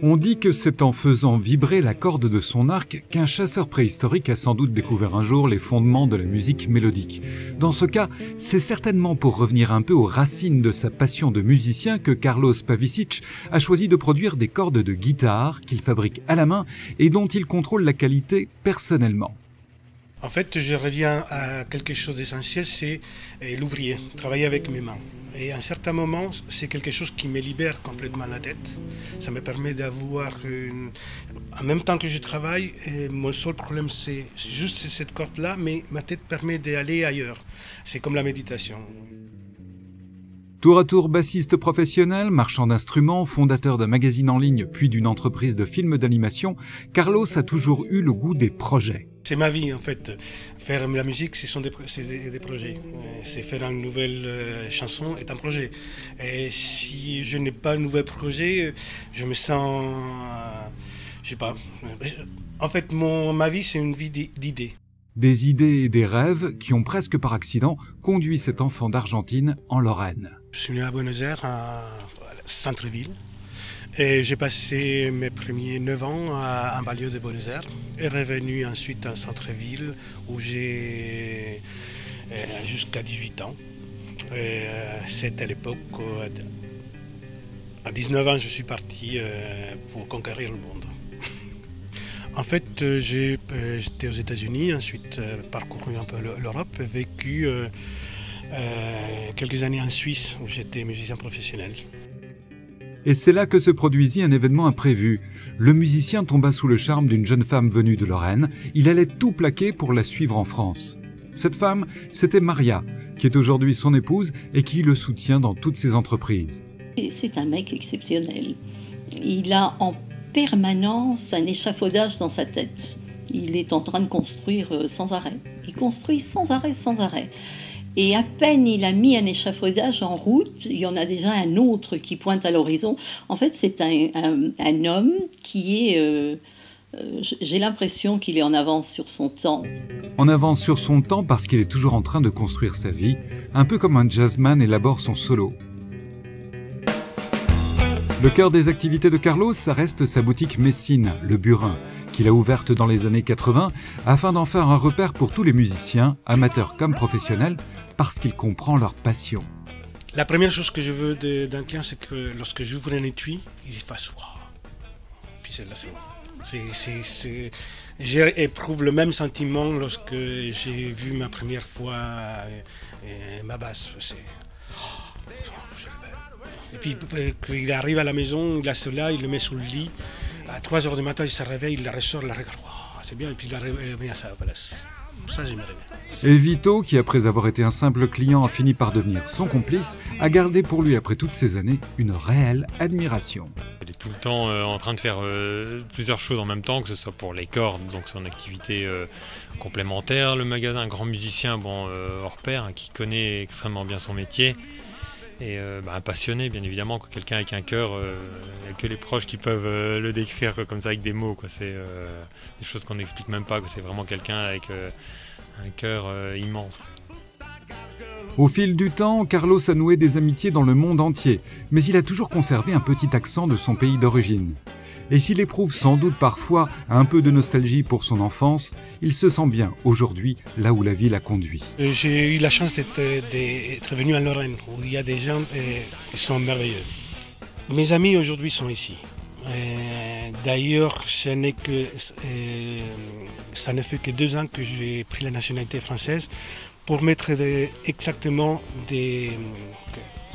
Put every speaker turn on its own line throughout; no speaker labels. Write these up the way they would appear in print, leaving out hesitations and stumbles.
On dit que c'est en faisant vibrer la corde de son arc qu'un chasseur préhistorique a sans doute découvert un jour les fondements de la musique mélodique. Dans ce cas, c'est certainement pour revenir un peu aux racines de sa passion de musicien que Carlos Pavisich a choisi de produire des cordes de guitare qu'il fabrique à la main et dont il contrôle la qualité personnellement.
En fait, je reviens à quelque chose d'essentiel, c'est l'ouvrier, travailler avec mes mains. Et à un certain moment, c'est quelque chose qui me libère complètement la tête. Ça me permet d'avoir en même temps que je travaille, mon seul problème c'est juste cette corde-là, mais ma tête permet d'aller ailleurs. C'est comme la méditation.
Tour à tour bassiste professionnel, marchand d'instruments, fondateur d'un magazine en ligne puis d'une entreprise de films d'animation, Carlos a toujours eu le goût des projets.
C'est ma vie en fait. Faire la musique, ce sont des projets. C'est faire une nouvelle chanson est un projet. Et si je n'ai pas un nouvel projet, je me sens... je sais pas. En fait, ma vie, c'est une vie d'idées.
Des idées et des rêves qui ont presque par accident conduit cet enfant d'Argentine en Lorraine.
Je suis né à Buenos Aires, à centre-ville. Et j'ai passé mes premiers 9 ans en banlieue de Buenos Aires et revenu ensuite en centre-ville où j'ai jusqu'à 18 ans. C'était à l'époque, à 19 ans, je suis parti pour conquérir le monde. En fait, j'étais aux États-Unis, ensuite parcouru un peu l'Europe, vécu quelques années en Suisse où j'étais musicien professionnel.
Et c'est là que se produisit un événement imprévu. Le musicien tomba sous le charme d'une jeune femme venue de Lorraine. Il allait tout plaquer pour la suivre en France. Cette femme, c'était Maria, qui est aujourd'hui son épouse et qui le soutient dans toutes ses entreprises.
C'est un mec exceptionnel. Il a en permanence un échafaudage dans sa tête. Il est en train de construire sans arrêt. Il construit sans arrêt, sans arrêt. Et à peine il a mis un échafaudage en route, il y en a déjà un autre qui pointe à l'horizon. En fait, c'est un homme qui est... j'ai l'impression qu'il est en avance sur son temps.
En avance sur son temps parce qu'il est toujours en train de construire sa vie, un peu comme un jazzman élabore son solo. Le cœur des activités de Carlos, ça reste sa boutique Messine, le Burin, qu'il a ouverte dans les années 80 afin d'en faire un repère pour tous les musiciens, amateurs comme professionnels, parce qu'il comprend leur passion.
La première chose que je veux d'un client, c'est que lorsque j'ouvre un étui, il fasse waouh. Puis c'est là, c'est bon. J'éprouve le même sentiment lorsque j'ai vu ma première fois ma basse. Et puis quand il arrive à la maison, il a cela, il le met sous le lit. À 3 h du matin, il se réveille, il la ressort, il la regarde. Wow, c'est bien, et puis il la remet à sa place. Ça, j'aimerais bien.
Et Vito, qui après avoir été un simple client a fini par devenir son complice, a gardé pour lui, après toutes ces années, une réelle admiration.
Il est tout le temps en train de faire plusieurs choses en même temps, que ce soit pour les cordes, donc son activité complémentaire, le magasin, un grand musicien hors pair, hein, qui connaît extrêmement bien son métier. Et un passionné, bien évidemment, quelqu'un avec un cœur, il n'y a que les proches qui peuvent le décrire comme ça avec des mots. C'est des choses qu'on n'explique même pas, c'est vraiment quelqu'un avec un cœur immense.
Au fil du temps, Carlos a noué des amitiés dans le monde entier, mais il a toujours conservé un petit accent de son pays d'origine. Et s'il éprouve sans doute parfois un peu de nostalgie pour son enfance, il se sent bien aujourd'hui là où la vie l'a conduit.
J'ai eu la chance d'être venu en Lorraine, où il y a des gens qui sont merveilleux. Mes amis aujourd'hui sont ici. D'ailleurs, ça ne fait que 2 ans que j'ai pris la nationalité française pour mettre exactement les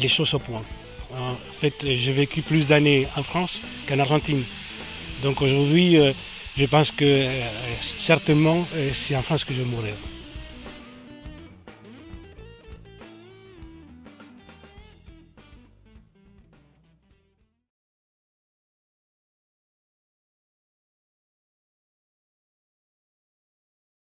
choses au point. En fait, j'ai vécu plus d'années en France qu'en Argentine. Donc aujourd'hui, je pense que certainement, c'est en France que je mourrai.